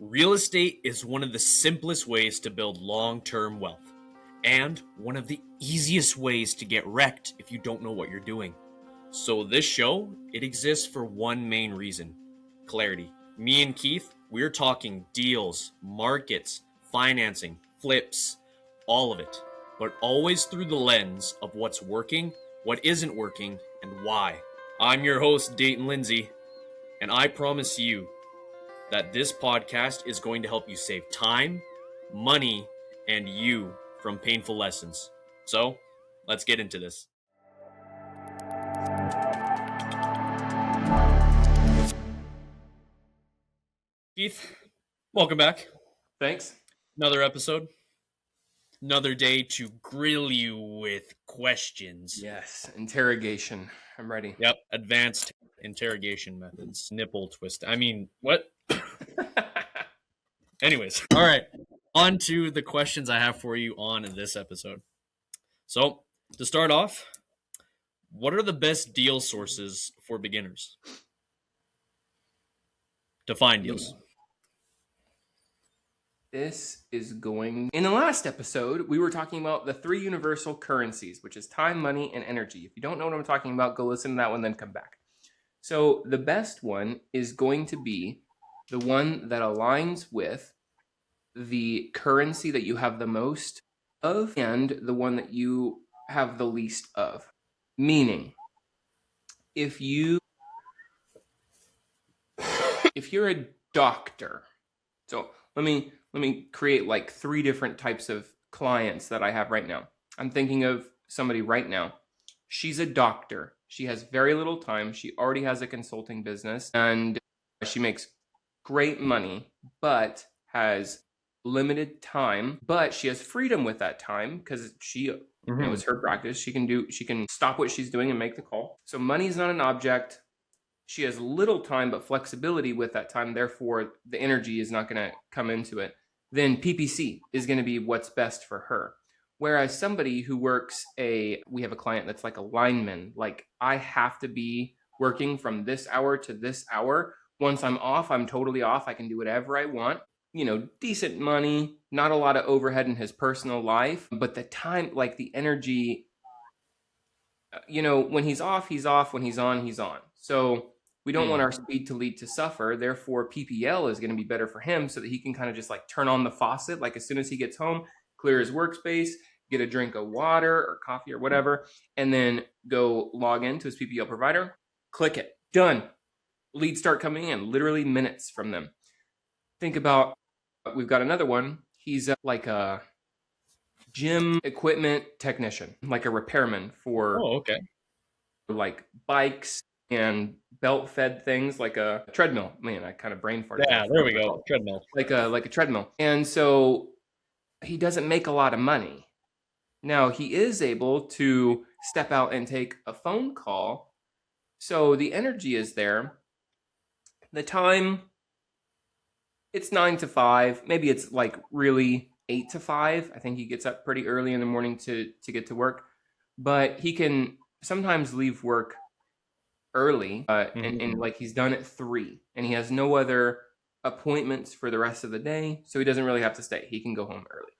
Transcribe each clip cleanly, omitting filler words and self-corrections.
Real estate is one of the simplest ways to build long-term wealth, and one of the easiest ways to get wrecked if you don't know what you're doing. So this show, it exists for one main reason: clarity. Me and Keith, we're talking deals, markets, financing, flips, all of it, but always through the lens of what's working, what isn't working, and why. I'm your host, Dayton Lindsey, and I promise you that this podcast is going to help you save time, money, and you from painful lessons. So, let's get into this. Keith, welcome back. Thanks. Another episode. Another day to grill you with questions. Yes, interrogation. I'm ready. Yep, advanced interrogation methods. Nipple twist. I mean, what? Anyways, all right. On to the questions I have for you on this episode. So, to start off, what are the best deal sources for beginners to find deals? This is going... In the last episode, we were talking about the three universal currencies, which is time, money, and energy. If you don't know what I'm talking about, go listen to that one, then come back. So the best one is going to be the one that aligns with the currency that you have the most of and the one that you have the least of. Meaning, if you're a doctor, so let me create like three different types of clients that I have right now. I'm thinking of somebody right now. She's a doctor. She has very little time. She already has a consulting business and she makes great money, but has limited time. But she has freedom with that time because it's her practice. She can stop what she's doing and make the call. So money is not an object. She has little time, but flexibility with that time. Therefore, the energy is not going to come into it. Then PPC is going to be what's best for her. Whereas somebody who works we have a client that's like a lineman. Like, I have to be working from this hour to this hour. Once I'm off, I'm totally off. I can do whatever I want. You know, decent money, not a lot of overhead in his personal life. But the time, like the energy, when he's off, he's off. When he's on, he's on. So we don't want our speed to lead to suffer. Therefore, PPL is going to be better for him so that he can kind of just like turn on the faucet. Like as soon as he gets home, clear his workspace, get a drink of water or coffee or whatever, and then go log into his PPL provider, click it, done. Leads start coming in literally minutes from them. Think about, we've got another one. He's like a gym equipment technician, like a repairman for like bikes and belt fed things, like a treadmill. Man, I kind of brain farted. Yeah, there we go. Treadmill. Like a treadmill. And so he doesn't make a lot of money. Now he is able to step out and take a phone call. So the energy is there. The time, it's 9 to 5. Maybe it's like really 8 to 5. I think he gets up pretty early in the morning to get to work. But he can sometimes leave work early and like he's done at 3. And he has no other appointments for the rest of the day. So he doesn't really have to stay. He can go home early.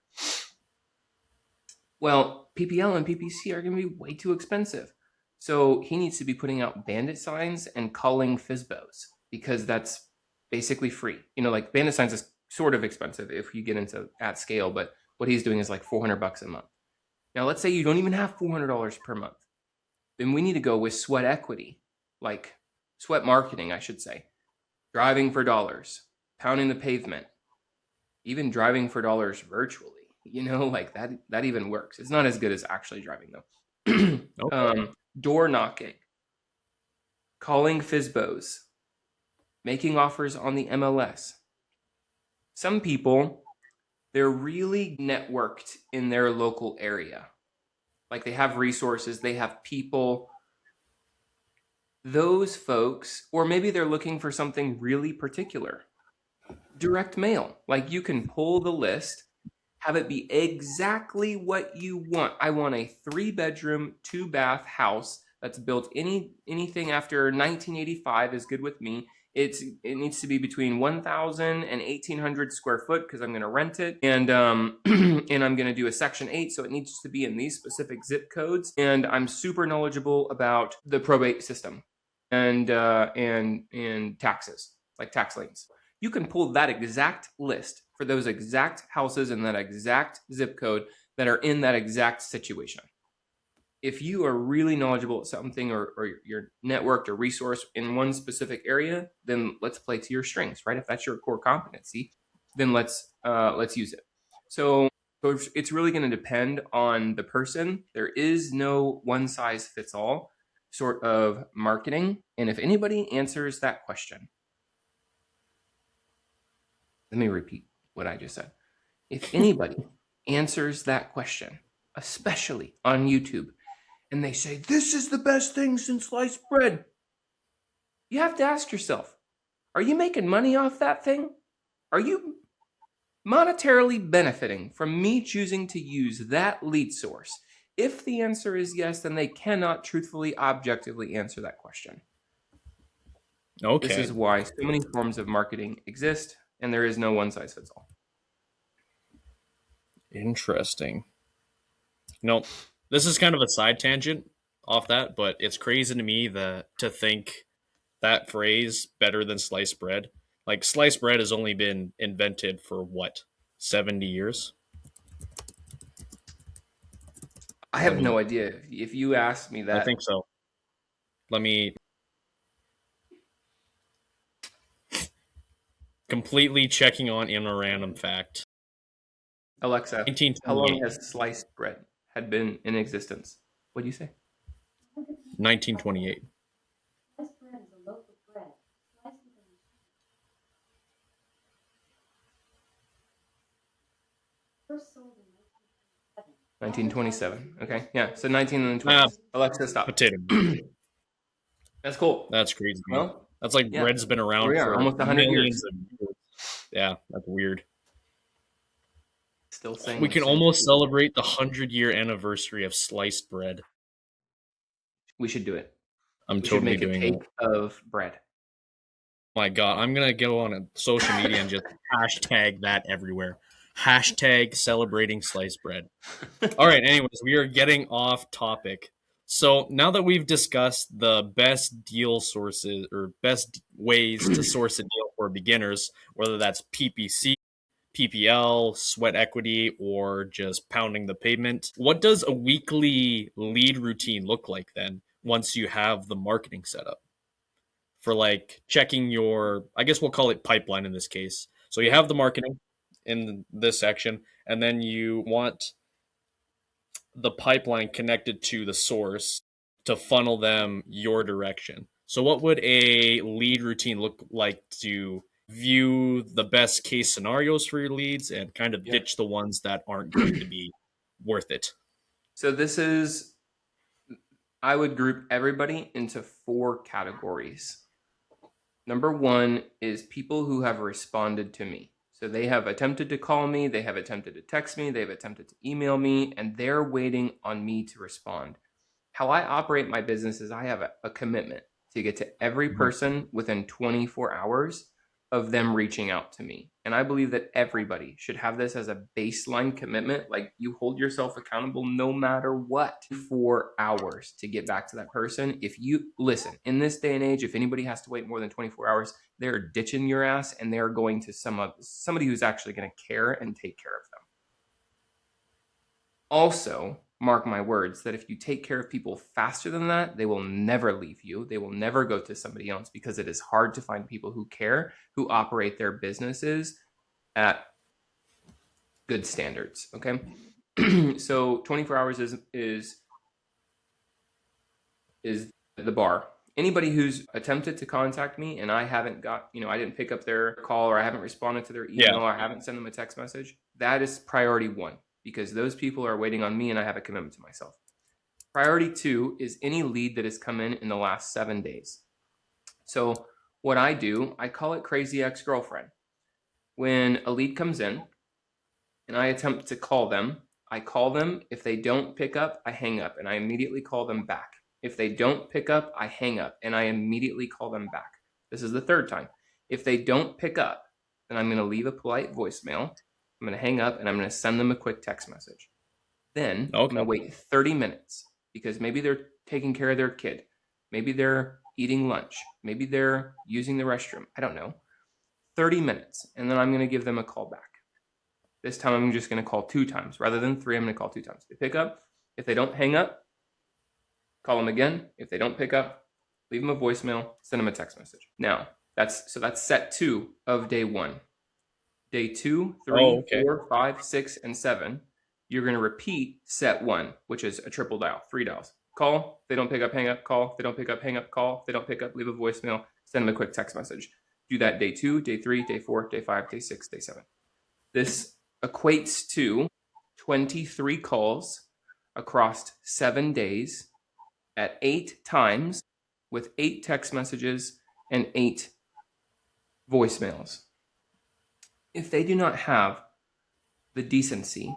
Well, PPL and PPC are going to be way too expensive. So he needs to be putting out bandit signs and calling FSBOs because that's basically free. Like bandit signs is sort of expensive if you get into at scale, but what he's doing is like $400 a month. Now, let's say you don't even have $400 per month. Then we need to go with sweat equity, like sweat marketing, I should say. Driving for dollars, pounding the pavement, even driving for dollars virtually. Like that even works. It's not as good as actually driving though. Door knocking, calling FSBOs, making offers on the MLS. Some people, they're really networked in their local area. Like they have resources, they have people. Those folks, or maybe they're looking for something really particular. Direct mail, like you can pull the list, have it be exactly what you want. I want a 3-bedroom, 2-bath house that's built anything after 1985 is good with me. it needs to be between 1,000 and 1,800 square foot because I'm going to rent it, and and I'm going to do a Section 8, so it needs to be in these specific zip codes. And I'm super knowledgeable about the probate system and taxes, like tax liens. You can pull that exact list for those exact houses in that exact zip code that are in that exact situation. If you are really knowledgeable at something, or you're networked or resourced in one specific area, then let's play to your strengths, right? If that's your core competency, then let's use it. So it's really going to depend on the person. There is no one size fits all sort of marketing. And if anybody answers that question, let me repeat what I just said. If anybody answers that question, especially on YouTube, and they say, this is the best thing since sliced bread, you have to ask yourself, are you making money off that thing? Are you monetarily benefiting from me choosing to use that lead source? If the answer is yes, then they cannot truthfully, objectively answer that question. Okay. This is why so many forms of marketing exist, and there is no one size fits all. Interesting. No, this is kind of a side tangent off that, but it's crazy to me to think that phrase, better than sliced bread. Like, sliced bread has only been invented for what, 70 years? I have no idea. If you ask me that. I think so. Let me completely checking on in a random fact. Alexa, how long has sliced bread had been in existence? What do you say? 1928. Sliced bread is a loaf of bread sliced with a machine. First sold in 1927. Okay, yeah, so 1920s. Alexa, stop. Potato. That's cool. That's crazy. Well, that's like bread's been around for almost 100 years. Yeah, that's weird. Still saying we can almost celebrate the 100-year anniversary of sliced bread. We should do it. I'm totally doing it. Cake of bread. My God, I'm gonna go on social media and just hashtag that everywhere. Hashtag celebrating sliced bread. All right, anyways, we are getting off topic. So now that we've discussed the best deal sources or best ways to source a deal for beginners, whether that's PPC, PPL, sweat equity, or just pounding the pavement, what does a weekly lead routine look like then once you have the marketing set up? For like checking your, I guess we'll call it pipeline in this case. So you have the marketing in this section, and then you want the pipeline connected to the source to funnel them your direction. So what would a lead routine look like to view the best case scenarios for your leads and kind of ditch the ones that aren't going to be worth it? So this is, I would group everybody into 4 categories. Number 1 is people who have responded to me. So they have attempted to call me, they have attempted to text me, they've attempted to email me, and they're waiting on me to respond. How I operate my business is I have a commitment to get to every person within 24 hours of them reaching out to me. And I believe that everybody should have this as a baseline commitment. Like, you hold yourself accountable no matter what, 4 hours to get back to that person. If you listen, in this day and age, if anybody has to wait more than 24 hours, they're ditching your ass and they're going to somebody who's actually going to care and take care of them. Also, mark my words that if you take care of people faster than that, they will never leave you. They will never go to somebody else, because it is hard to find people who care, who operate their businesses at good standards. Okay. So 24 hours is the bar. Anybody who's attempted to contact me and I haven't got, I didn't pick up their call, or I haven't responded to their email, or I haven't sent them a text message, that is priority 1. Because those people are waiting on me and I have a commitment to myself. Priority 2 is any lead that has come in the last 7 days. So what I do, I call it crazy ex-girlfriend. When a lead comes in and I attempt to call them, I call them. If they don't pick up, I hang up and I immediately call them back. If they don't pick up, I hang up and I immediately call them back. This is the third time. If they don't pick up, then I'm going to leave a polite voicemail. I'm going to hang up and I'm going to send them a quick text message. Then I'm going to wait 30 minutes because maybe they're taking care of their kid. Maybe they're eating lunch. Maybe they're using the restroom. I don't know. 30 minutes. And then I'm going to give them a call back. This time I'm just going to call 2 times. Rather than 3, I'm going to call 2 times. They pick up. If they don't hang up, call them again. If they don't pick up, leave them a voicemail, send them a text message. Now, that's set 2 of day 1. Day 2, 3, 4, 5, 6, and 7, you're going to repeat set 1, which is a triple dial, 3 dials. Call, if they don't pick up, hang up, call. If they don't pick up, hang up, call. If they don't pick up, leave a voicemail, send them a quick text message. Do that day 2, day 3, day 4, day 5, day 6, day 7. This equates to 23 calls across 7 days at 8 times with 8 text messages and 8 voicemails. If they do not have the decency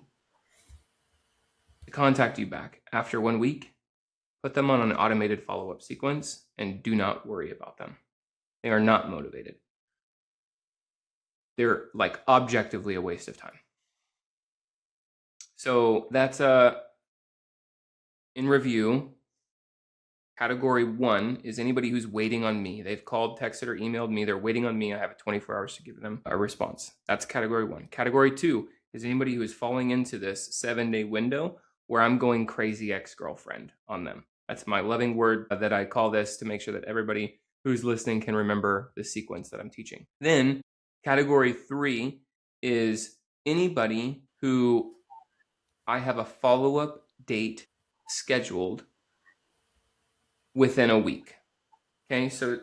to contact you back after 1 week, put them on an automated follow-up sequence and do not worry about them. They are not motivated. They're like objectively a waste of time. So that's in review. Category 1 is anybody who's waiting on me. They've called, texted, or emailed me. They're waiting on me. I have 24 hours to give them a response. That's category 1. Category 2 is anybody who is falling into this 7-day window where I'm going crazy ex-girlfriend on them. That's my loving word that I call this to make sure that everybody who's listening can remember the sequence that I'm teaching. Then category 3 is anybody who I have a follow-up date scheduled within a week. Okay, so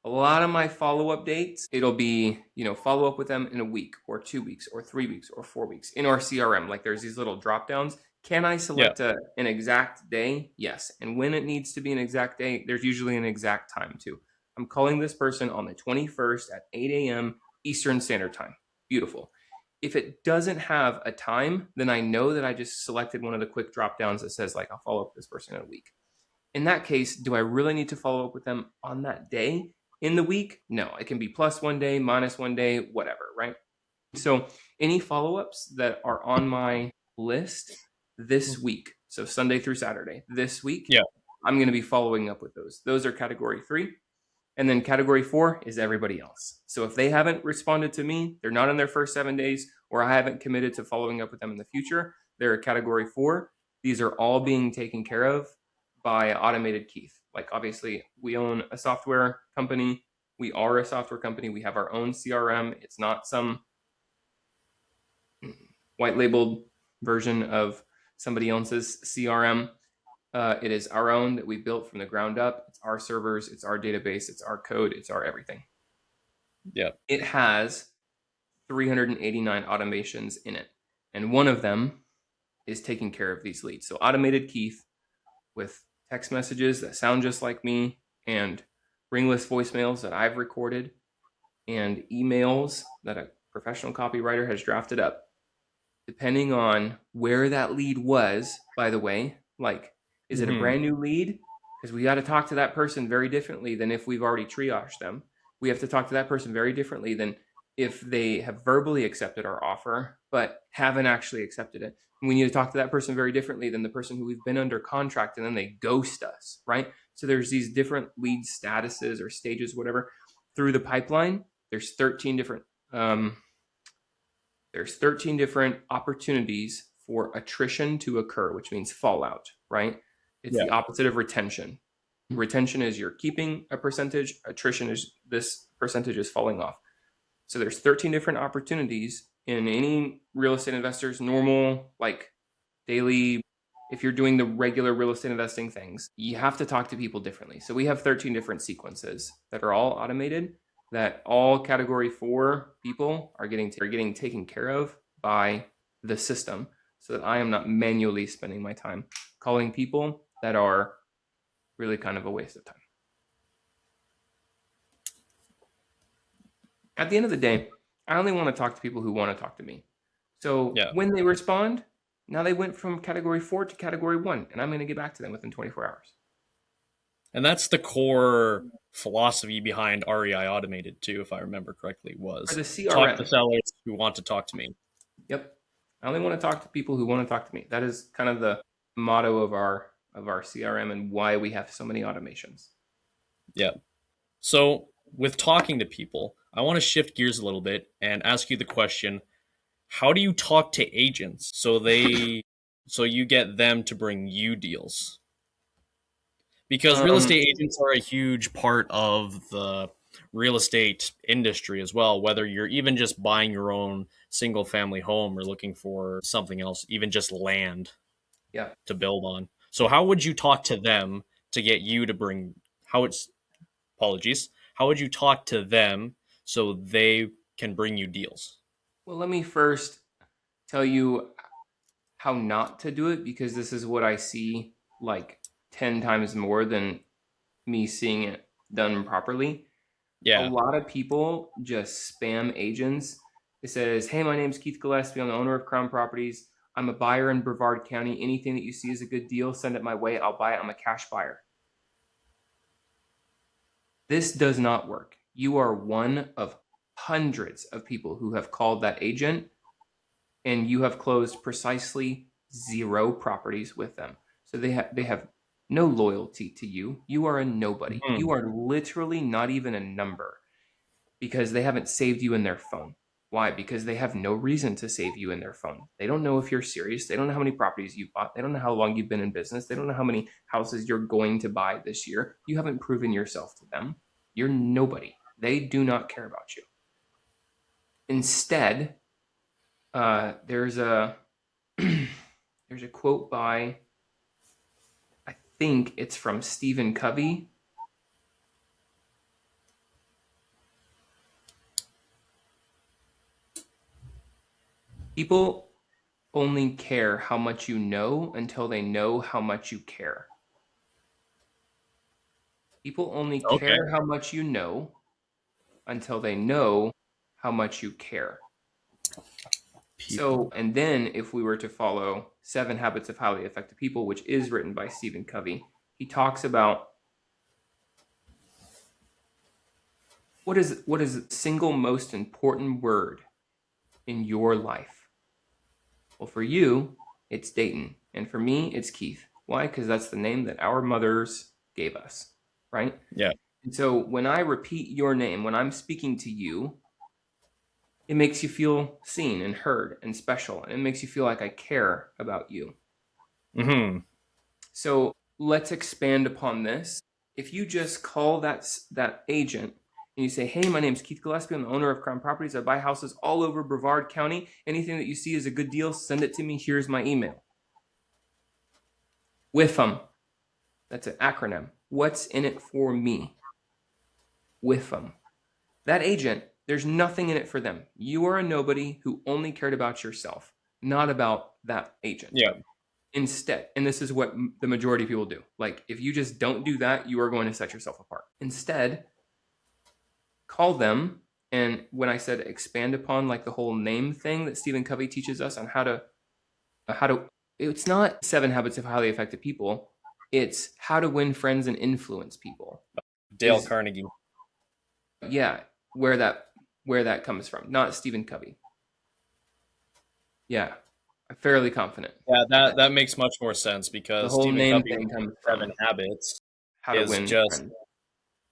a lot of my follow-up dates, it'll be, follow up with them in a week or 2 weeks or 3 weeks or 4 weeks in our CRM. Like there's these little drop downs. Can I select an exact day? Yes. And when it needs to be an exact day, there's usually an exact time too. I'm calling this person on the 21st at 8 a.m. Eastern Standard Time. Beautiful. If it doesn't have a time, then I know that I just selected one of the quick drop downs that says like, I'll follow up with this person in a week. In that case, do I really need to follow up with them on that day in the week? No, it can be plus 1 day, minus 1 day, whatever, right? So any follow-ups that are on my list this week, so Sunday through Saturday, this week, I'm going to be following up with those. Those are category 3. And then category 4 is everybody else. So if they haven't responded to me, they're not in their first 7 days, or I haven't committed to following up with them in the future, they're a category 4. These are all being taken care of by Automated Keith. Like obviously we own a software company. We are a software company. We have our own CRM. It's not some white labeled version of somebody else's CRM. It is our own that we built from the ground up. It's our servers. It's our database. It's our code. It's our everything. Yeah. It has 389 automations in it. And one of them is taking care of these leads. So Automated Keith with text messages that sound just like me and ringless voicemails that I've recorded and emails that a professional copywriter has drafted up. Depending on where that lead was, by the way, like, is it a brand new lead? Because we got to talk to that person very differently than if we've already triaged them. We have to talk to that person very differently than if they have verbally accepted our offer, but haven't actually accepted it. And we need to talk to that person very differently than the person who we've been under contract and then they ghost us, right? So there's these different lead statuses or stages, whatever, through the pipeline. There's 13 different opportunities for attrition to occur, which means fallout, right? It's the opposite of retention. Retention is you're keeping a percentage. Attrition is this percentage is falling off. So there's 13 different opportunities in any real estate investor's normal, like daily, if you're doing the regular real estate investing things, you have to talk to people differently. So we have 13 different sequences that are all automated, that all category 4 people are getting taken care of by the system, so that I am not manually spending my time calling people that are really kind of a waste of time. At the end of the day, I only want to talk to people who want to talk to me. So when they respond, now they went from category 4 to category 1, and I'm going to get back to them within 24 hours. And that's the core philosophy behind REI Automated too, if I remember correctly, For was the talk to CRM. sellers who want to talk to me. Yep. I only want to talk to people who want to talk to me. That is kind of the motto of our CRM and why we have so many automations. Yeah. So with talking to people, I want to shift gears a little bit and ask you the question, how do you talk to agents so you get them to bring you deals? Because real estate agents are a huge part of the real estate industry as well, whether you're even just buying your own single family home or looking for something else, even just land Yeah. to build on. So how would you talk to them to get you to bring how it's apologies, how would you talk to them so they can bring you deals? Well, let me first tell you how not to do it, because this is what I see like 10 times more than me seeing it done properly. A Yeah. lot of people just spam agents. It says, "Hey, my name's Keith Gillispie. I'm the owner of Crowne Properties. I'm a buyer in BRRRR County. Anything that you see is a good deal, send it my way. I'll buy it. I'm a cash buyer." This does not work. You are one of hundreds of people who have called that agent, and you have closed precisely 0 properties with them. So they have no loyalty to you. You are a nobody. Mhm. You are literally not even a number, because they haven't saved you in their phone. Why? Because they have no reason to save you in their phone. They don't know if you're serious. They don't know how many properties you've bought. They don't know how long you've been in business. They don't know how many houses you're going to buy this year. You haven't proven yourself to them. You're nobody. They do not care about you. Instead, there's a there's a quote by, I think it's from Stephen Covey. People only care how much you know until they know how much you care. People only Okay. care how much you know until they know how much you care. People. So, and then if we were to follow 7 Habits of Highly Effective People, which is written by Stephen Covey, he talks about what is the single most important word in your life. Well, for you, it's Dayton, and for me, it's Keith. Why? Because that's the name that our mothers gave us, right? Yeah. And so when I repeat your name, when I'm speaking to you, it makes you feel seen and heard and special, and it makes you feel like I care about you. Mm-hmm. So let's expand upon this. If you just call that agent and you say, "Hey, my name's Keith Gillispie. I'm the owner of Crowne Properties. I buy houses all over BRRRR County. Anything that you see is a good deal, send it to me. Here's my email." WIFM. That's an acronym. What's in it for me? WIFM. That agent, there's nothing in it for them. You are a nobody who only cared about yourself, not about that agent. Yeah. Instead, and this is what the majority of people do. Like, if you just don't do that, you are going to set yourself apart. Instead, call them. And when I said expand upon like the whole name thing that Stephen Covey teaches us on how to, it's not 7 Habits of Highly Effective People. It's how to win friends and influence people. Dale Carnegie. Yeah, where that comes from, not Stephen Covey. Yeah, I'm fairly confident. Yeah, that makes much more sense The because whole Stephen name Covey thing comes from 7 Habits how to is win just friends.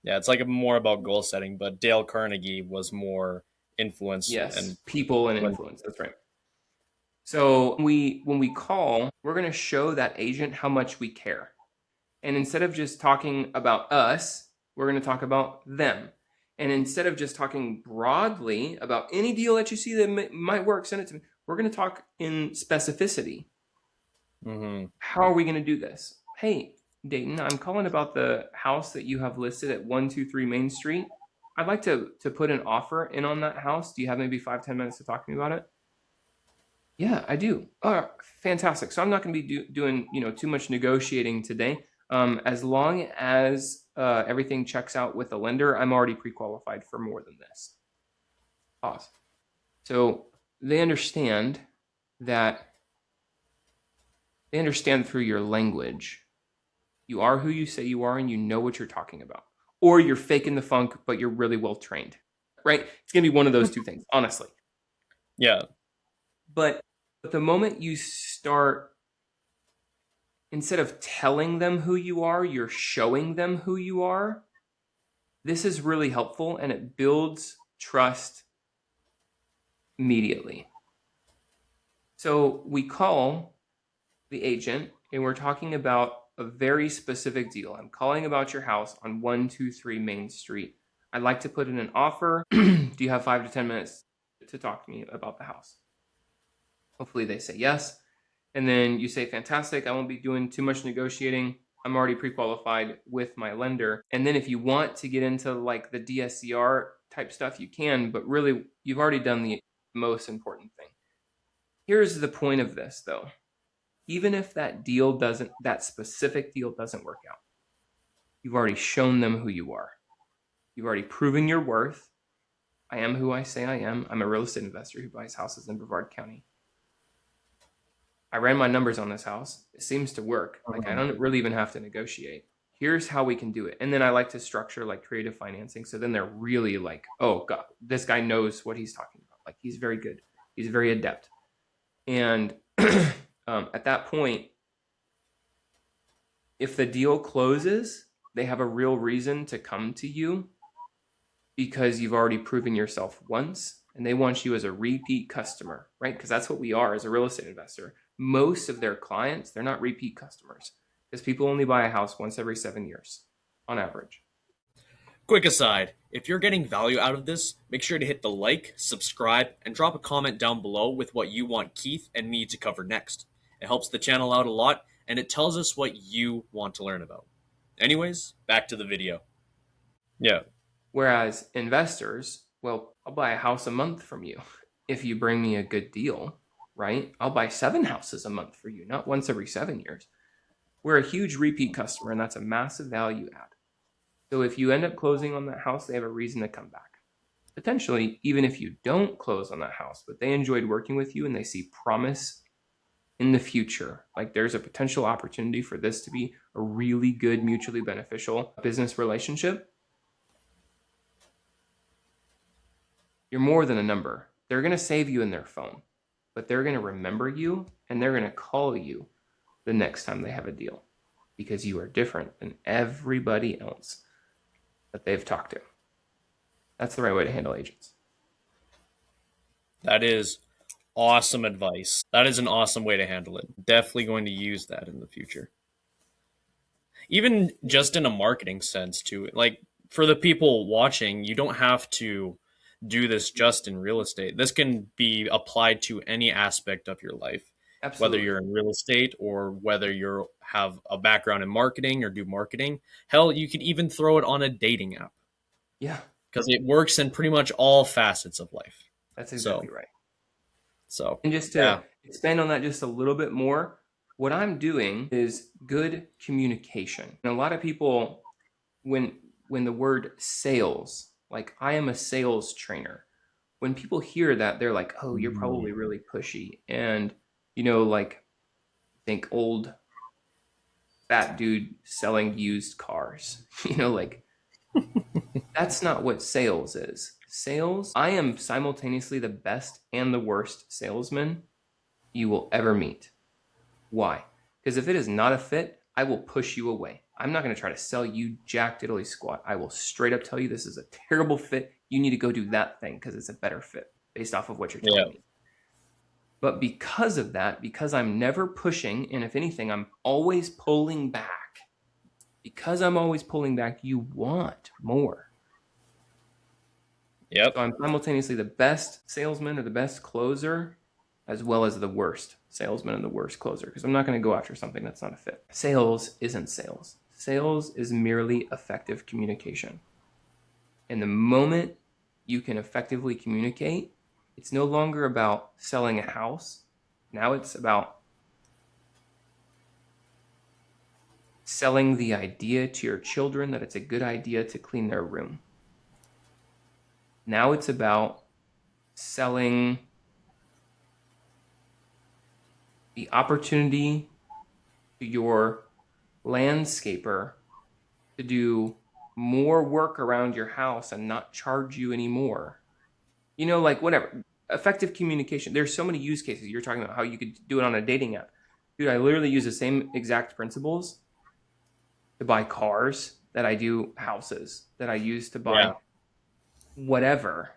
yeah, it's like more about goal setting, but Dale Carnegie was more influence Yes, and people and influence. That's right. So when we call, we're going to show that agent how much we care. And instead of just talking about us, we're going to talk about them. And instead of just talking broadly about any deal that you see that might work, send it to me. We're going to talk in specificity. Mm-hmm. How are we going to do this? Hey, Dayton, I'm calling about the house that you have listed at 123 Main Street. I'd like to put an offer in on that house. Do you have maybe 5-10 minutes to talk to me about it? Yeah, I do. Oh, fantastic. So I'm not going to be doing too much negotiating today. As long as everything checks out with the lender, I'm already pre-qualified for more than this. Pause. So they understand through your language You are who you say you are, and you know what you're talking about. Or you're faking the funk, but you're really well trained, right? It's going to be one of those two things, honestly. Yeah. But the moment you start, instead of telling them who you are, you're showing them who you are. This is really helpful, and it builds trust immediately. So we call the agent, and we're talking about a very specific deal. I'm calling about your house on 123 Main Street. I'd like to put in an offer. Do you have 5 to 10 minutes to talk to me about the house? Hopefully they say yes. And then you say, fantastic, I won't be doing too much negotiating. I'm already pre-qualified with my lender. And then if you want to get into like the DSCR type stuff, you can, but really you've already done the most important thing. Here's the point of this though. Even if that specific deal doesn't work out, you've already shown them who you are. You've already proven your worth. I am who I say I am. I'm a real estate investor who buys houses in Brevard County. I ran my numbers on this house. It seems to work. Like I don't really even have to negotiate. Here's how we can do it. And then I like to structure like creative financing. So then they're really like, oh God, this guy knows what he's talking about. Like he's very good. He's very adept. And at that point, if the deal closes, they have a real reason to come to you because you've already proven yourself once and they want you as a repeat customer, right? Because that's what we are as a real estate investor. Most of their clients, they're not repeat customers because people only buy a house once every 7 years on average. Quick aside, if you're getting value out of this, make sure to hit the like, subscribe, and drop a comment down below with what you want Keith and me to cover next. It helps the channel out a lot, and it tells us what you want to learn about. Anyways, back to the video. Yeah. Whereas investors, well, I'll buy a house a month from you if you bring me a good deal, right? I'll buy 7 houses a month for you, not once every 7 years. We're a huge repeat customer, and that's a massive value add. So if you end up closing on that house, they have a reason to come back. Potentially, even if you don't close on that house, but they enjoyed working with you and they see promise in the future, like there's a potential opportunity for this to be a really good, mutually beneficial business relationship. You're more than a number. They're going to save you in their phone, but they're going to remember you and they're going to call you the next time they have a deal because you are different than everybody else that they've talked to. That's the right way to handle agents. That is awesome advice. That is an awesome way to handle it. Definitely going to use that in the future. Even just in a marketing sense too. Like for the people watching, you don't have to do this just in real estate. This can be applied to any aspect of your life. Absolutely. Whether you're in real estate or whether you have a background in marketing or do marketing. Hell, you could even throw it on a dating app. Yeah. Because it works in pretty much all facets of life. That's exactly right. So, and just to expand on that just a little bit more, what I'm doing is good communication. And a lot of people, when the word sales, like I am a sales trainer, when people hear that, they're like, oh, you're probably really pushy. And, you know, like think old fat dude selling used cars, you know, like that's not what sales is. Sales, I am simultaneously the best and the worst salesman you will ever meet. Why? Because if it is not a fit, I will push you away. I'm not going to try to sell you jack diddly squat. I will straight up tell you this is a terrible fit. You need to go do that thing because it's a better fit based off of what you're telling me. But because of that, because I'm never pushing, and if anything, I'm always pulling back. Because I'm always pulling back, you want more. Yep. So I'm simultaneously the best salesman or the best closer, as well as the worst salesman and the worst closer, because I'm not going to go after something that's not a fit. Sales isn't sales. Sales is merely effective communication. And the moment you can effectively communicate, it's no longer about selling a house. Now it's about selling the idea to your children that it's a good idea to clean their room. Now it's about selling the opportunity to your landscaper to do more work around your house and not charge you anymore. You know, like whatever. Effective communication. There's so many use cases. You're talking about how you could do it on a dating app. Dude, I literally use the same exact principles to buy cars that I do houses, that I use to buy whatever,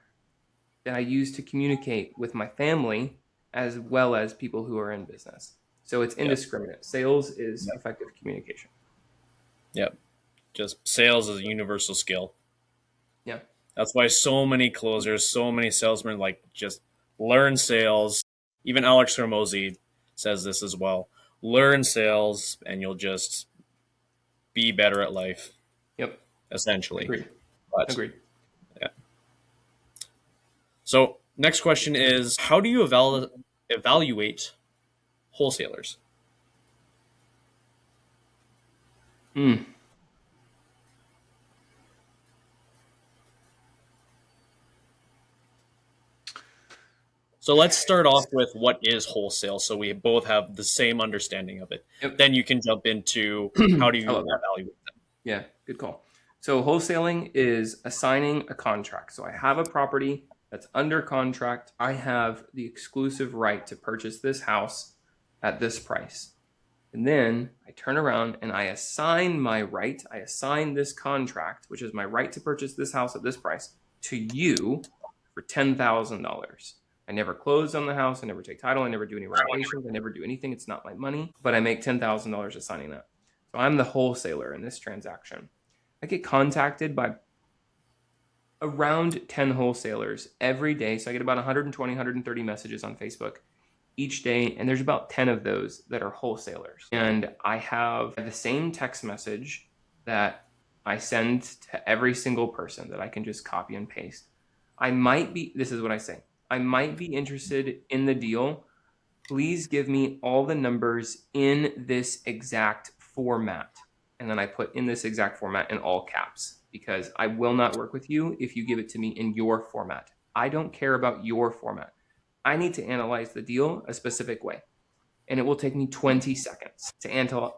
that I use to communicate with my family as well as people who are in business. So it's indiscriminate. Sales is effective communication. Yep. Just sales is a universal skill. Yeah. That's why so many closers, so many salesmen, like, just learn sales. Even Alex Hormozy says this as well. Learn sales and you'll just be better at life. Yep. Essentially. Agreed. But, Agreed. Yeah. So next question is, how do you evaluate wholesalers? So let's start off with what is wholesale, so we both have the same understanding of it. Yep. Then you can jump into how do you evaluate them. Yeah, good call. So wholesaling is assigning a contract. So I have a property that's under contract. I have the exclusive right to purchase this house at this price. And then I turn around and I assign my right. I assign this contract, which is my right to purchase this house at this price, to you for $10,000. I never close on the house. I never take title. I never do any renovations. I never do anything. It's not my money, but I make $10,000 assigning that. So I'm the wholesaler in this transaction. I get contacted by around 10 wholesalers every day. So I get about 120, 130 messages on Facebook each day. And there's about 10 of those that are wholesalers. And I have the same text message that I send to every single person that I can just copy and paste. This is what I say. I might be interested in the deal. Please give me all the numbers in this exact format. And then I put in this exact format in all caps, because I will not work with you if you give it to me in your format. I don't care about your format. I need to analyze the deal a specific way. And it will take me 20 seconds to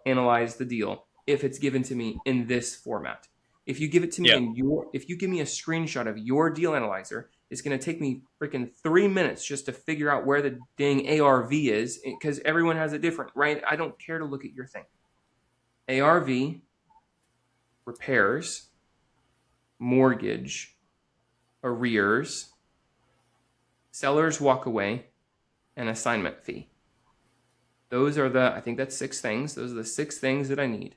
analyze the deal if it's given to me in this format. If you give it to me if you give me a screenshot of your deal analyzer, it's going to take me freaking 3 minutes just to figure out where the dang ARV is, because everyone has it different, right? I don't care to look at your thing. ARV, repairs, mortgage, arrears, seller's walk away, and assignment fee. Those are I think that's 6 things. Those are the 6 things that I need.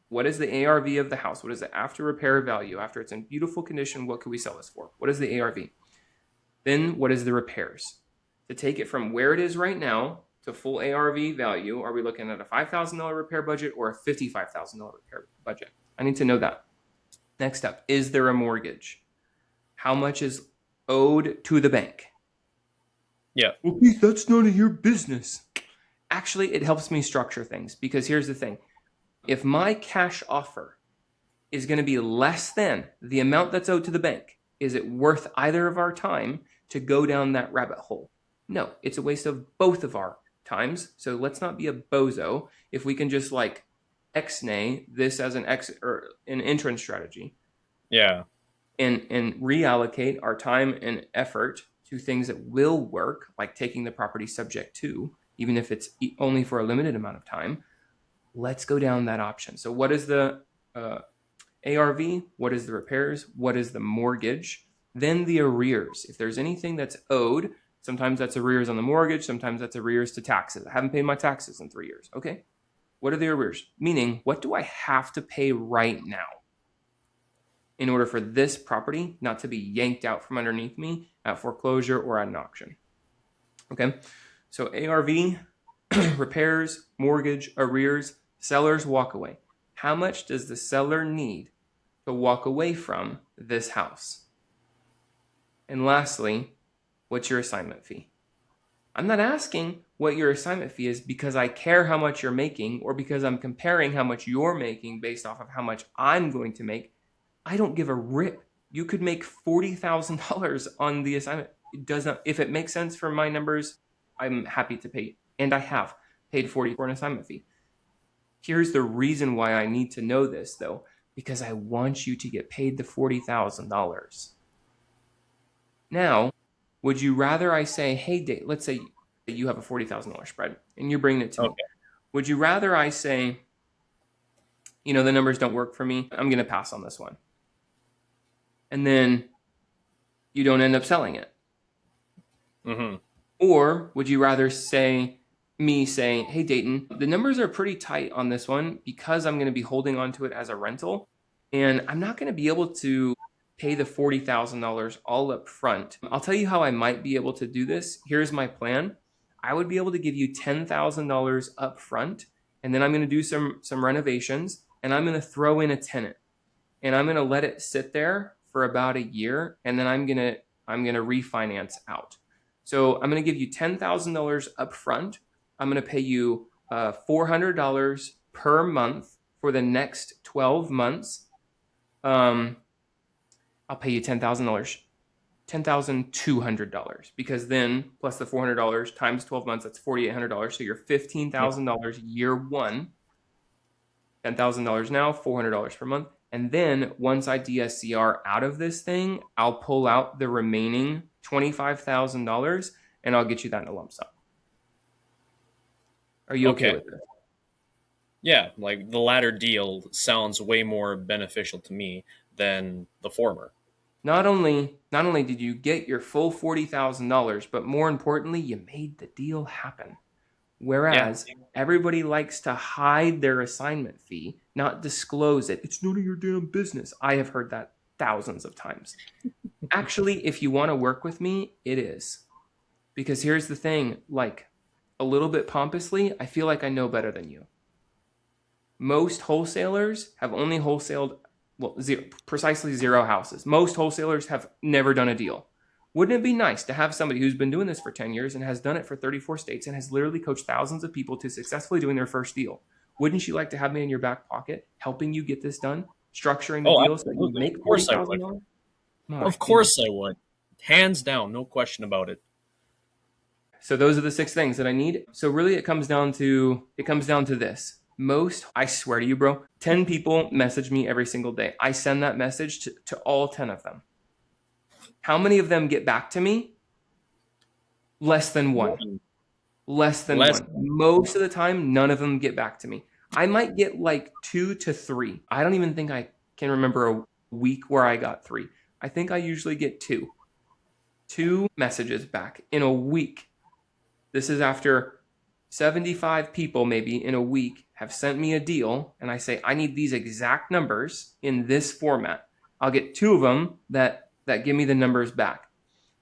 What is the ARV of the house? What is the after repair value? After it's in beautiful condition, what could we sell this for? What is the ARV? Then what is the repairs? To take it from where it is right now to full ARV value, are we looking at a $5,000 repair budget or a $55,000 repair budget? I need to know that. Next up, is there a mortgage? How much is owed to the bank? Yeah. Okay, that's none of your business. Actually, it helps me structure things, because here's the thing. If my cash offer is going to be less than the amount that's owed to the bank, is it worth either of our time to go down that rabbit hole? No, it's a waste of both of our times. So let's not be a bozo. If we can just like X-nay this as an entrance strategy. Yeah. And reallocate our time and effort to things that will work, like taking the property subject to, even if it's only for a limited amount of time. Let's go down that option. So what is the ARV? What is the repairs? What is the mortgage? Then the arrears. If there's anything that's owed, sometimes that's arrears on the mortgage. Sometimes that's arrears to taxes. I haven't paid my taxes in 3 years. Okay. What are the arrears? Meaning, what do I have to pay right now in order for this property not to be yanked out from underneath me at foreclosure or at an auction? Okay. So ARV, repairs, mortgage, arrears, seller's walk away. How much does the seller need to walk away from this house? And lastly, what's your assignment fee? I'm not asking what your assignment fee is because I care how much you're making, or because I'm comparing how much you're making based off of how much I'm going to make. I don't give a rip. You could make $40,000 on the assignment. It does not, if it makes sense for my numbers, I'm happy to pay. And I have paid $40 for an assignment fee. Here's the reason why I need to know this, though, because I want you to get paid the $40,000. Now, would you rather I say, hey, Dave, let's say you have a $40,000 spread and you're bringing it to me. Would you rather I say, the numbers don't work for me, I'm going to pass on this one, and then you don't end up selling it? Mm-hmm. Or would you rather say, hey, Dayton, the numbers are pretty tight on this one because I'm going to be holding on to it as a rental, and I'm not going to be able to pay the $40,000 all up front. I'll tell you how I might be able to do this. Here's my plan. I would be able to give you $10,000 up front, and then I'm going to do some renovations, and I'm going to throw in a tenant, and I'm going to let it sit there for about a year, and then I'm going to refinance out. So I'm going to give you $10,000 up front. I'm going to pay you $400 per month for the next 12 months. I'll pay you $10,200, because then plus the $400 times 12 months, that's $4,800. So you're $15,000 year one, $10,000 now, $400 per month. And then once I DSCR out of this thing, I'll pull out the remaining $25,000 and I'll get you that in a lump sum. Are you okay with this? Yeah, like the latter deal sounds way more beneficial to me than the former. Not only did you get your full $40,000, but more importantly, you made the deal happen. Whereas everybody likes to hide their assignment fee, not disclose it. It's none of your damn business. I have heard that thousands of times. Actually, if you want to work with me, it is. Because here's the thing, like a little bit pompously, I feel like I know better than you. Most wholesalers have only wholesaled precisely 0 houses. Most wholesalers have never done a deal. Wouldn't it be nice to have somebody who's been doing this for 10 years and has done it for 34 states and has literally coached thousands of people to successfully doing their first deal? Wouldn't you like to have me in your back pocket, helping you get this done, structuring the deal so that you make $40,000? Of course I would. Hands down, no question about it. So those are the 6 things that I need. So really it comes down to this. I swear to you, bro, 10 people message me every single day. I send that message to all 10 of them. How many of them get back to me? Less than 1. Less than 1. Most of the time, none of them get back to me. I might get like 2 to 3. I don't even think I can remember a week where I got 3. I think I usually get 2. 2 messages back in a week. This is after 75 people maybe in a week have sent me a deal, and I say, I need these exact numbers in this format. I'll get 2 of them that give me the numbers back.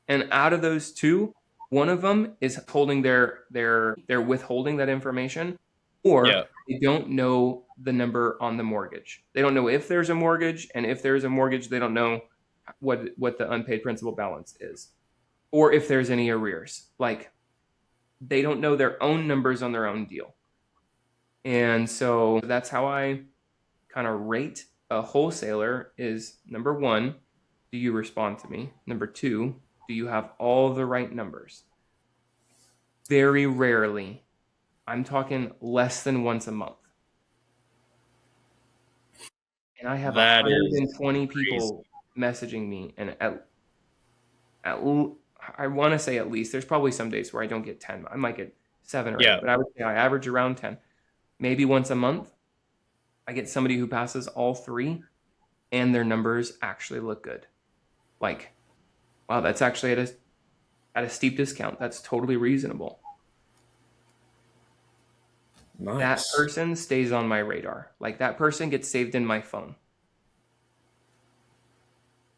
And out of those 2, one of them is holding they're withholding that information, or they don't know the number on the mortgage. They don't know if there's a mortgage, and if there's a mortgage, they don't know what the unpaid principal balance is, or if there's any arrears. Like, they don't know their own numbers on their own deal. And so that's how I kind of rate a wholesaler is, number 1, do you respond to me? Number 2, do you have all the right numbers? Very rarely, I'm talking less than once a month. And I have 120 people messaging me, and I want to say at least, there's probably some days where I don't get 10. I might get 7 or 8, but I would say I average around 10. Maybe once a month, I get somebody who passes all 3, and their numbers actually look good. Like, wow, that's actually at a steep discount. That's totally reasonable. Nice. That person stays on my radar. Like, that person gets saved in my phone.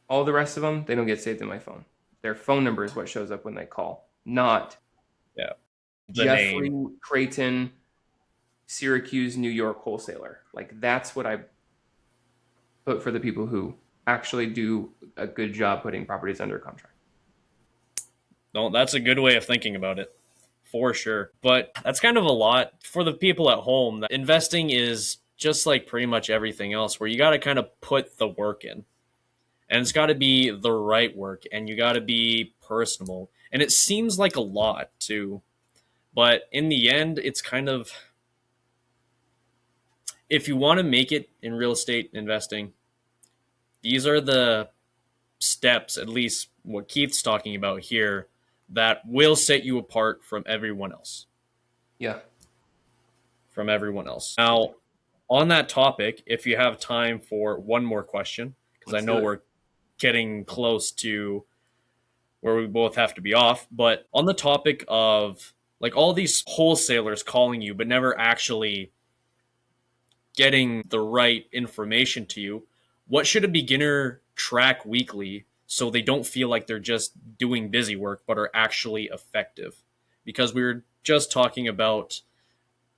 All the rest of them, they don't get saved in my phone. Their phone number is what shows up when they call, not Jeffrey Creighton, Syracuse, New York wholesaler. Like, that's what I put for the people who actually do a good job putting properties under contract. No, that's a good way of thinking about it, for sure. But that's kind of a lot for the people at home. Investing is just like pretty much everything else, where you got to kind of put the work in. And it's got to be the right work, and you got to be personable. And it seems like a lot, too. But in the end, it's kind of... If you want to make it in real estate investing, these are the steps, at least what Keith's talking about here, that will set you apart from everyone else. Yeah. From everyone else. Now, on that topic, if you have time for one more question, because I Let's know do it. we're getting close to where we both have to be off, but on the topic of like all these wholesalers calling you, but never actually getting the right information to you, what should a beginner track weekly so they don't feel like they're just doing busy work, but are actually effective? Because we were just talking about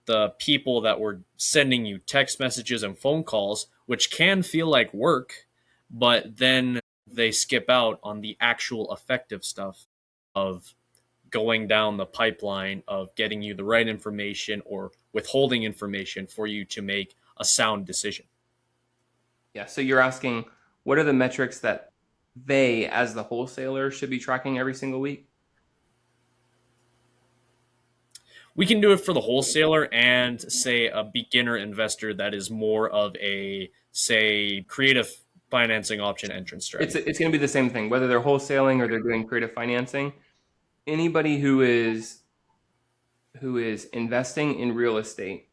the people that were sending you text messages and phone calls, which can feel like work, but then they skip out on the actual effective stuff of going down the pipeline of getting you the right information or withholding information for you to make a sound decision. Yeah. So you're asking, what are the metrics that they, as the wholesaler, should be tracking every single week? We can do it for the wholesaler and, say, a beginner investor that is more of a, say, creative financing option entrance strategy. It's going to be the same thing, whether they're wholesaling or they're doing creative financing. Anybody who is investing in real estate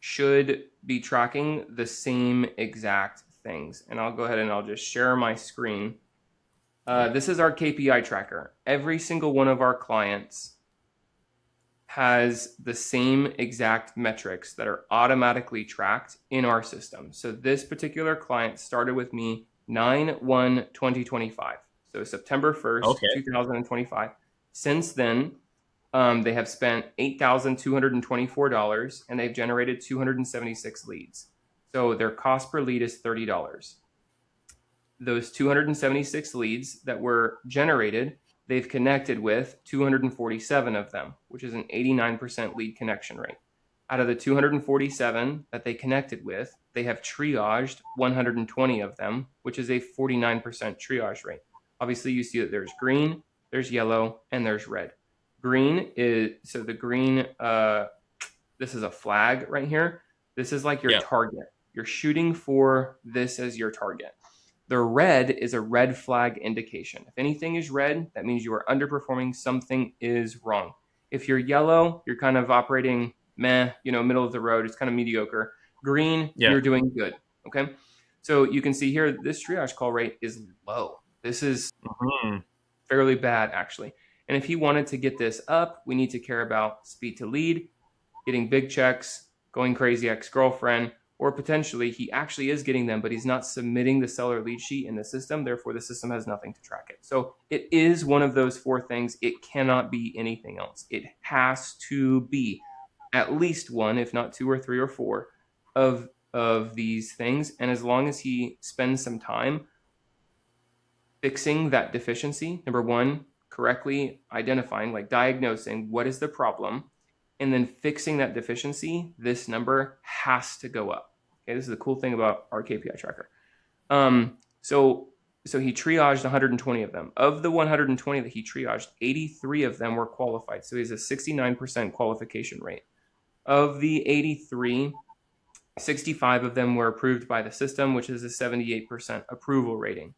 should be tracking the same exact things. And I'll go ahead and I'll just share my screen. This is our KPI tracker. Every single one of our clients has the same exact metrics that are automatically tracked in our system. So this particular client started with me 9/1/2025. So September 1st, Okay. 2025. Since then, they have spent $8,224 and they've generated 276 leads. So their cost per lead is $30. Those 276 leads that were generated, they've connected with 247 of them, which is an 89% lead connection rate. Out of the 247 that they connected with, they have triaged 120 of them, which is a 49% triage rate. Obviously, you see that there's green, there's yellow, and there's red. Green is, so the green, this is a flag right here. This is like your target. You're shooting for this as your target. The red is a red flag indication. If anything is red, that means you are underperforming. Something is wrong. If you're yellow, you're kind of operating middle of the road. It's kind of mediocre. Green, you're doing good. Okay. So you can see here, this triage call rate is low. This is fairly bad, actually. And if he wanted to get this up, we need to care about speed to lead, getting big checks, going crazy ex-girlfriend, or potentially he actually is getting them, but he's not submitting the seller lead sheet in the system. Therefore, the system has nothing to track it. So it is one of those four things. It cannot be anything else. It has to be at least one, if not two or three or four of these things. And as long as he spends some time fixing that deficiency, number one, correctly identifying, like diagnosing what is the problem, and then fixing that deficiency, this number has to go up. Okay, this is the cool thing about our KPI tracker. So he triaged 120 of them. Of the 120 that he triaged, 83 of them were qualified. So he has a 69% qualification rate. Of the 83, 65 of them were approved by the system, which is a 78% approval rating.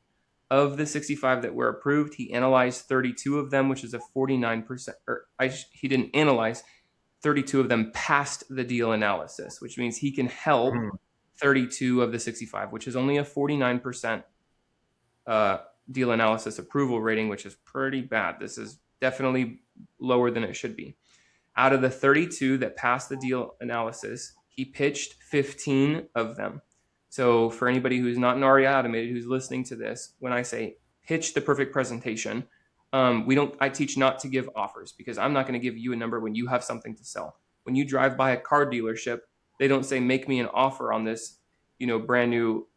Of the 65 that were approved, he analyzed 32 of them, which is a 49%, he didn't analyze, 32 of them passed the deal analysis, which means he can help 32 of the 65, which is only a 49% deal analysis approval rating, which is pretty bad. This is definitely lower than it should be. Out of the 32 that passed the deal analysis, he pitched 15 of them. So for anybody who's not an REI Automated, who's listening to this, when I say pitch the perfect presentation, I teach not to give offers, because I'm not going to give you a number when you have something to sell. When you drive by a car dealership, they don't say, make me an offer on this, brand new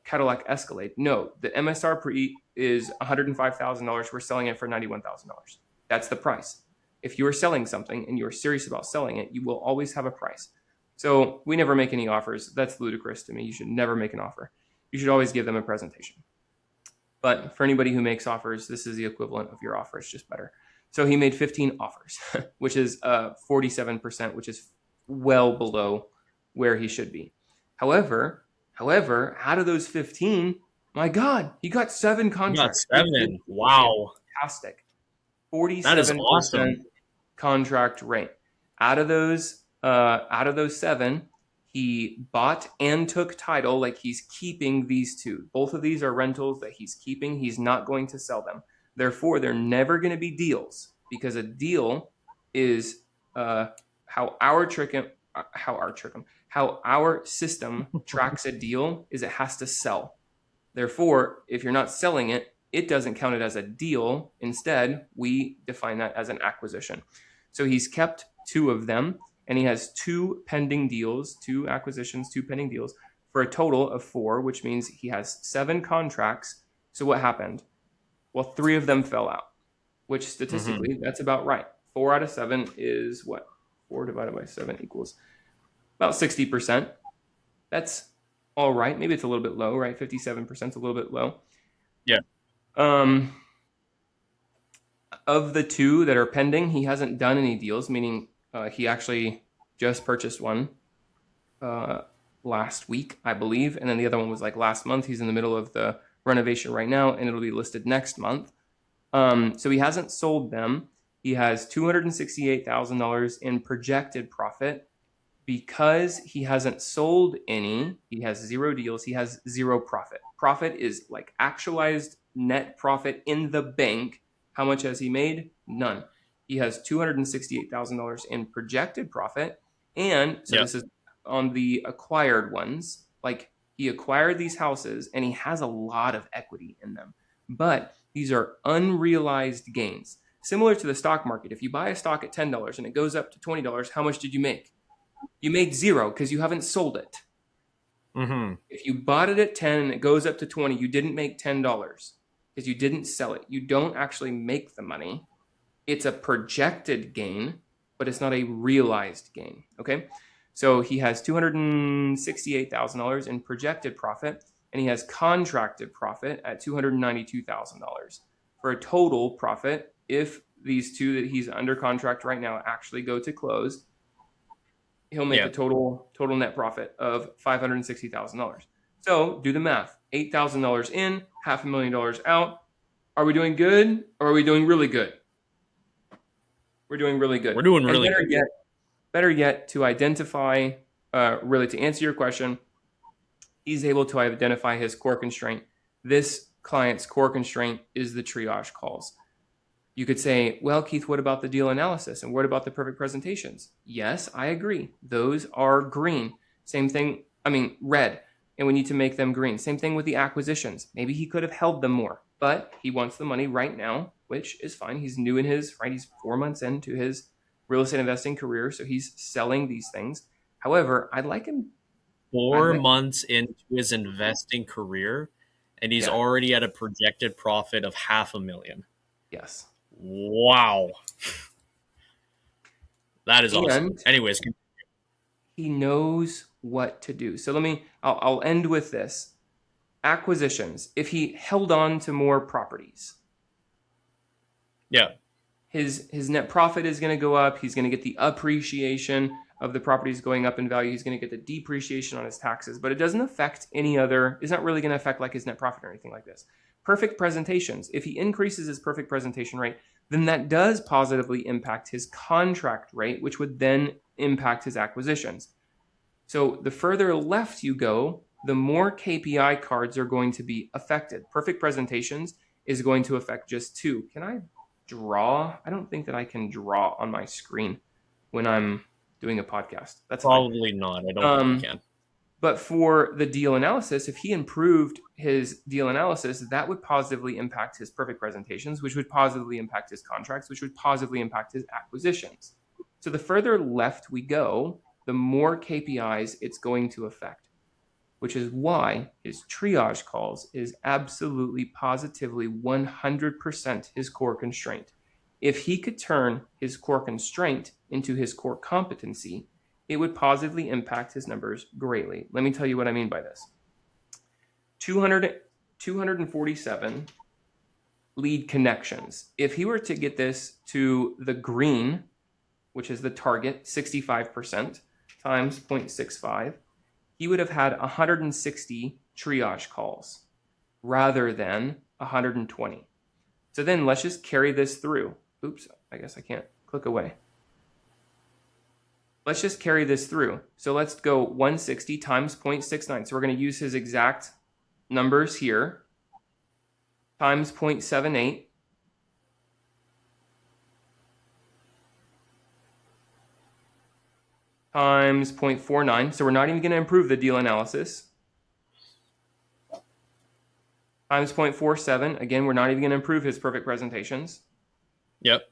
Cadillac Escalade. No, the MSRP is $105,000. We're selling it for $91,000. That's the price. If you are selling something and you're serious about selling it, you will always have a price. So we never make any offers. That's ludicrous to me. You should never make an offer. You should always give them a presentation. But for anybody who makes offers, this is the equivalent of your offer. It's just better. So he made 15 offers, which is 47%, which is well below where he should be. However, out of those 15, my God, he got 7 You got contracts. 7. Wow. Fantastic. That is 47% awesome. contract rate. Out of those 7, he bought and took title, like he's keeping these 2. Both of these are rentals that he's keeping. He's not going to sell them. Therefore, they're never going to be deals, because a deal is how our system tracks a deal is it has to sell. Therefore, if you're not selling it, it doesn't count it as a deal. Instead, we define that as an acquisition. So he's kept 2 of them, and he has 2 pending deals, 2 acquisitions, 2 pending deals, for a total of 4, which means he has 7 contracts. So what happened? Well, 3 of them fell out, which statistically, that's about right. 4 out of 7 is what? 4 divided by 7 equals about 60%. That's all right. Maybe it's a little bit low, right? 57% is a little bit low. Yeah. Of the 2 that are pending, he hasn't done any deals, meaning he actually just purchased one last week, I believe. And then the other one was like last month. He's in the middle of the renovation right now, and it'll be listed next month. So he hasn't sold them. He has $268,000 in projected profit. Because he hasn't sold any, he has 0 deals, he has 0 profit. Profit is like actualized net profit in the bank. How much has he made? None. He has $268,000 in projected profit. And so This is on the acquired ones. Like, he acquired these houses and he has a lot of equity in them. But these are unrealized gains. Similar to the stock market. If you buy a stock at $10 and it goes up to $20, how much did you make? You made 0 because you haven't sold it. If you bought it at 10 and it goes up to 20, you didn't make $10 because you didn't sell it. You don't actually make the money. It's a projected gain, but it's not a realized gain. Okay. So he has $268,000 in projected profit, and he has contracted profit at $292,000 for a total profit. If these 2 that he's under contract right now actually go to close, he'll make a total net profit of $560,000. So do the math. $8,000 in, $500,000 out. Are we doing good, or are we doing really good? We're doing really good. We're doing really good. Better yet, to identify, really to answer your question, he's able to identify his core constraint. This client's core constraint is the triage calls. You could say, well, Keith, what about the deal analysis? And what about the perfect presentations? Yes, I agree. Those are green. Same thing, red. And we need to make them green. Same thing with the acquisitions. Maybe he could have held them more, but he wants the money right now, which is fine. He's new in he's 4 months into his real estate investing career, so he's selling these things. However, I'd like him 4 months into his investing career, and he's already at a projected profit of $500,000. Yes. Wow. That is awesome. Anyways, he knows what to do. So I'll end with this. Acquisitions. If he held on to more properties, his net profit is going to go up. He's going to get the appreciation of the properties going up in value. He's going to get the depreciation on his taxes, but it doesn't affect it's not really going to affect like his net profit or anything like this. Perfect presentations. If he increases his perfect presentation rate, then that does positively impact his contract rate, which would then impact his acquisitions. So the further left you go, the more KPI cards are going to be affected. Perfect presentations is going to affect just 2. Can I draw? I don't think that I can draw on my screen when I'm doing a podcast. That's probably fine. Not. I don't think you can. But for the deal analysis, if he improved his deal analysis, that would positively impact his perfect presentations, which would positively impact his contracts, which would positively impact his acquisitions. So the further left we go, the more KPIs it's going to affect, which is why his triage calls is absolutely, positively 100% his core constraint. If he could turn his core constraint into his core competency, it would positively impact his numbers greatly. Let me tell you what I mean by this. 247 lead connections. If he were to get this to the green, which is the target, 65%, times 0.65, he would have had 160 triage calls rather than 120. So then let's just carry this through. Oops, I guess I can't click away. Let's just carry this through. So let's go 160 times 0.69. So we're going to use his exact numbers here, times 0.78. Times 0.49. So we're not even going to improve the deal analysis. Times 0.47. Again, we're not even going to improve his perfect presentations. Yep.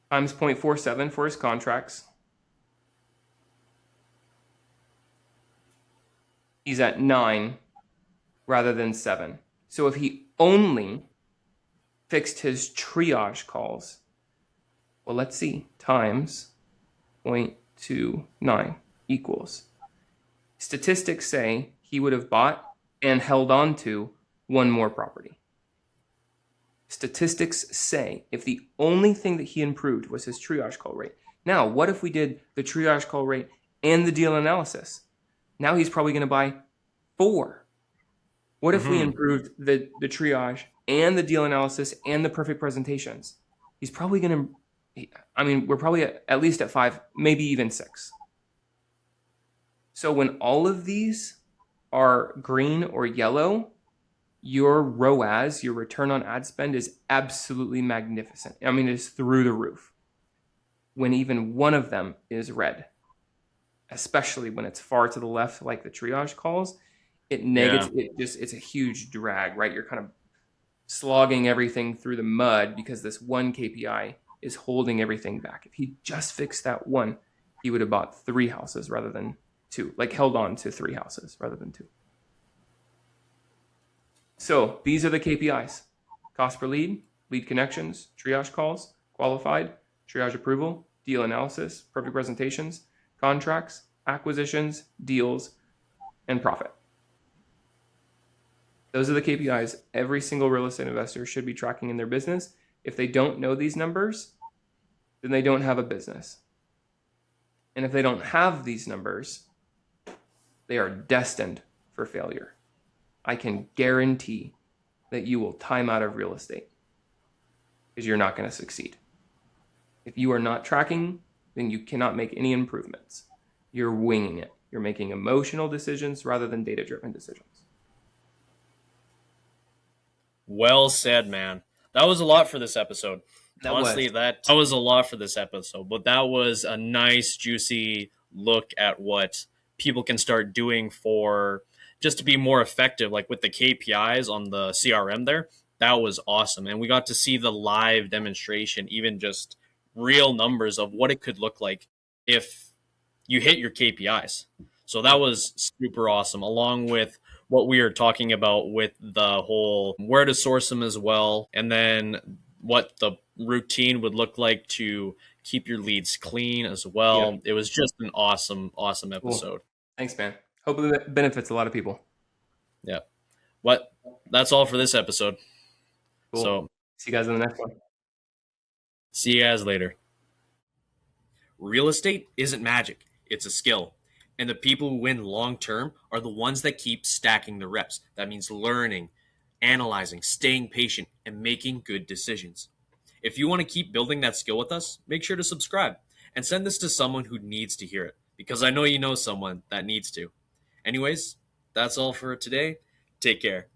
Times 0.47 for his contracts. He's at 9 rather than 7. So if he only fixed his triage calls, well, let's see, times 0.29 equals. Statistics say he would have bought and held on to one more property. Statistics say if the only thing that he improved was his triage call rate. Now, what if we did the triage call rate and the deal analysis? Now he's probably going to buy 4. What if we improved the triage and the deal analysis and the perfect presentations? He's probably going to, I mean, we're probably at least at 5, maybe even 6. So when all of these are green or yellow, your ROAS, your return on ad spend, is absolutely magnificent. I mean, it's through the roof. When even one of them is red, especially when it's far to the left, like the triage calls, it negates. Yeah. It's a huge drag, right? You're kind of slogging everything through the mud because this one KPI is holding everything back. If he just fixed that one, he would have bought 3 houses rather than 2, like held on to 3 houses rather than 2. So these are the KPIs: cost per lead, lead connections, triage calls, qualified, triage approval, deal analysis, perfect presentations, contracts, acquisitions, deals, and profit. Those are the KPIs every single real estate investor should be tracking in their business. If they don't know these numbers, then they don't have a business. And if they don't have these numbers, they are destined for failure. I can guarantee that you will time out of real estate because you're not going to succeed. If you are not tracking, then you cannot make any improvements. You're winging it. You're making emotional decisions rather than data-driven decisions. Well said, man. That was a lot for this episode. Honestly, that was a lot for this episode, but that was a nice, juicy look at what people can start doing for just to be more effective, like with the KPIs on the CRM there. That was awesome. And we got to see the live demonstration, even just real numbers of what it could look like if you hit your KPIs. So that was super awesome, along with what we are talking about with the whole where to source them as well, and then what the routine would look like to keep your leads clean as well. It was just an awesome episode. Cool. Thanks, man. Hopefully that benefits a lot of people. Yeah. That's all for this episode. Cool. So see you guys in the next one. See you guys later. Real estate isn't magic. It's a skill. And the people who win long-term are the ones that keep stacking the reps. That means learning, analyzing, staying patient, and making good decisions. If you want to keep building that skill with us, make sure to subscribe and send this to someone who needs to hear it, because I know you know someone that needs to. Anyways, that's all for today. Take care.